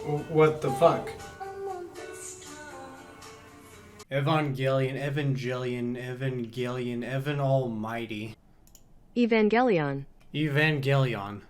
What the fuck? Evangelion, Evan Almighty. Evangelion. Evangelion.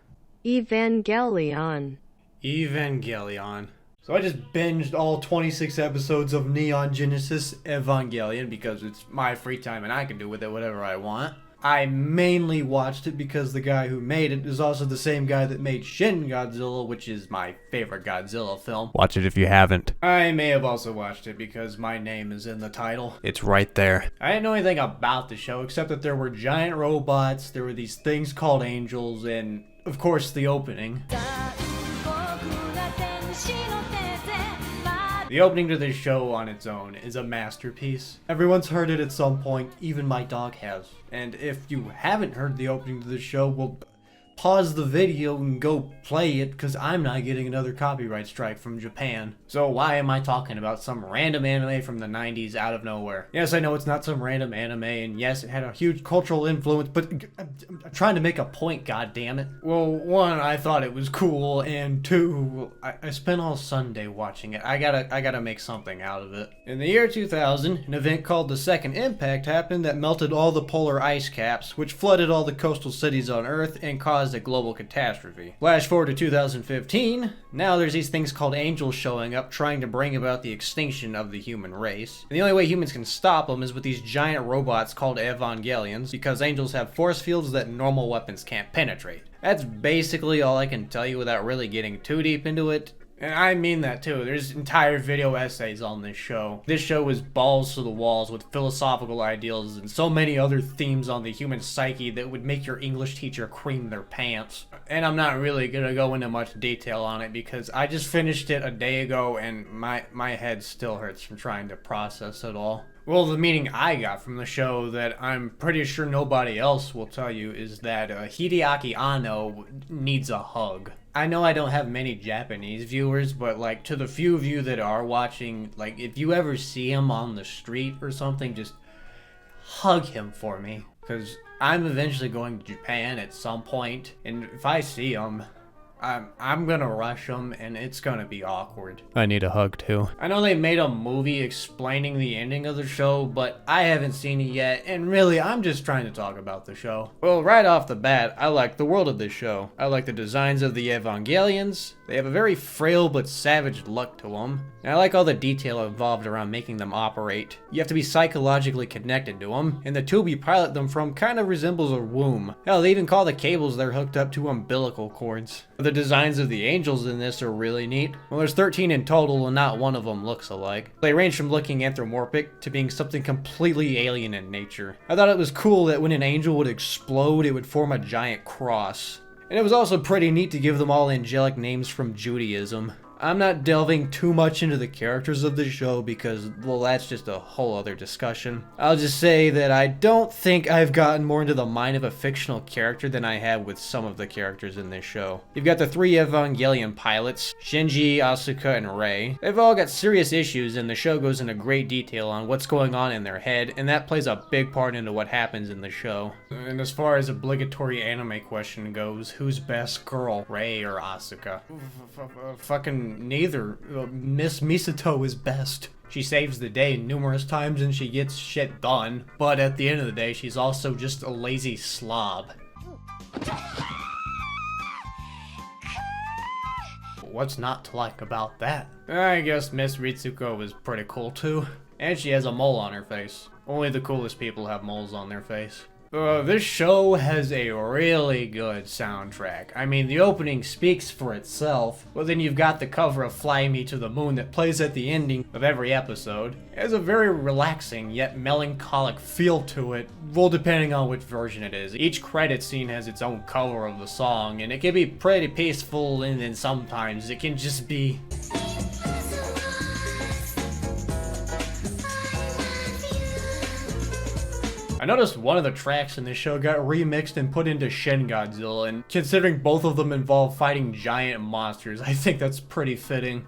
So I just binged all 26 episodes of Neon Genesis Evangelion because it's my free time and I can do with it whatever I want. I mainly watched it because the guy who made it is also the same guy that made Shin Godzilla, which is my favorite Godzilla film. Watch it if you haven't. I may have also watched it because my name is in the title. It's right there. I didn't know anything about the show except that there were giant robots, there were these things called angels, and of course the opening. The opening to this show on its own is a masterpiece. Everyone's heard it at some point, even my dog has. And if you haven't heard the opening to this show, well, pause the video and go play it, because I'm not getting another copyright strike from Japan. So why am I talking about some random anime from the 90s out of nowhere? Yes, I know it's not some random anime, and yes, it had a huge cultural influence, but I'm trying to make a point, goddammit. Well, one, I thought it was cool, and two, I spent all Sunday watching it. I gotta make something out of it. In the year 2000, an event called the Second Impact happened that melted all the polar ice caps, which flooded all the coastal cities on Earth and caused a global catastrophe. Flash forward to 2015, now there's these things called angels showing up trying to bring about the extinction of the human race. And the only way humans can stop them is with these giant robots called Evangelions, because angels have force fields that normal weapons can't penetrate. That's basically all I can tell you without really getting too deep into it. And I mean that too. There's entire video essays on this show. This show is balls to the walls with philosophical ideals and so many other themes on the human psyche that would make your English teacher cream their pants. And I'm not really gonna go into much detail on it because I just finished it a day ago and my head still hurts from trying to process it all. Well, the meaning I got from the show that I'm pretty sure nobody else will tell you is that Hideaki Anno needs a hug. I know I don't have many Japanese viewers, but like to the few of you that are watching, like if you ever see him on the street or something, just hug him for me. Because I'm eventually going to Japan at some point, and if I see him, I'm gonna rush him and it's gonna be awkward. I need a hug too. I know they made a movie explaining the ending of the show, but I haven't seen it yet, and really I'm just trying to talk about the show. Well, right off the bat, I like the world of this show. I like the designs of the Evangelions. They have a very frail but savage look to them. And I like all the detail involved around making them operate. You have to be psychologically connected to them, and the tube you pilot them from kind of resembles a womb. Hell, they even call the cables they're hooked up to umbilical cords. The designs of the angels in this are really neat. Well, there's 13 in total and not one of them looks alike. They range from looking anthropomorphic to being something completely alien in nature. I thought it was cool that when an angel would explode, it would form a giant cross. And it was also pretty neat to give them all angelic names from Judaism. I'm not delving too much into the characters of the show because, well, that's just a whole other discussion. I'll just say that I don't think I've gotten more into the mind of a fictional character than I have with some of the characters in this show. You've got the three Evangelion pilots, Shinji, Asuka, and Rei. They've all got serious issues and the show goes into great detail on what's going on in their head, and that plays a big part into what happens in the show. And as far as obligatory anime question goes, who's best girl, Rei or Asuka? Fucking neither. Miss Misato is best. She saves the day numerous times and she gets shit done, but at the end of the day, she's also just a lazy slob. What's not to like about that? I guess Miss Ritsuko is pretty cool too. And she has a mole on her face. Only the coolest people have moles on their face. This show has a really good soundtrack. I mean, the opening speaks for itself, but then you've got the cover of Fly Me to the Moon that plays at the ending of every episode. It has a very relaxing yet melancholic feel to it, well, depending on which version it is. Each credit scene has its own cover of the song, and it can be pretty peaceful, and then sometimes it can just be... I noticed one of the tracks in this show got remixed and put into Shin Godzilla, and considering both of them involve fighting giant monsters, I think that's pretty fitting.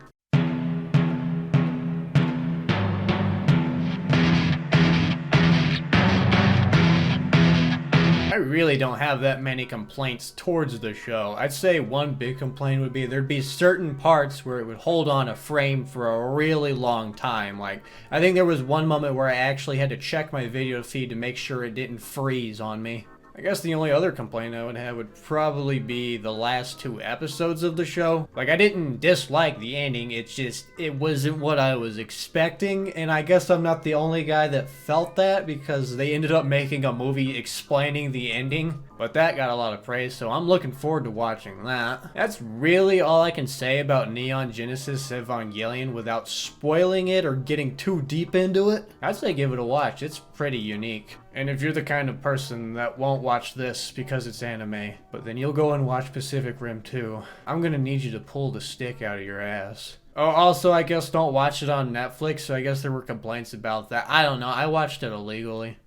I really don't have that many complaints towards the show. I'd say one big complaint would be there'd be certain parts where it would hold on a frame for a really long time. Like, I think there was one moment where I actually had to check my video feed to make sure it didn't freeze on me. I guess the only other complaint I would have would probably be the last 2 episodes of the show. Like, I didn't dislike the ending, it's just, it wasn't what I was expecting, and I guess I'm not the only guy that felt that, because they ended up making a movie explaining the ending, but that got a lot of praise, so I'm looking forward to watching that. That's really all I can say about Neon Genesis Evangelion without spoiling it or getting too deep into it. I'd say give it a watch, it's pretty unique. And if you're the kind of person that won't watch this because it's anime, but then you'll go and watch Pacific Rim 2, I'm gonna need you to pull the stick out of your ass. Oh, also, I guess don't watch it on Netflix, so I guess there were complaints about that. I don't know, I watched it illegally.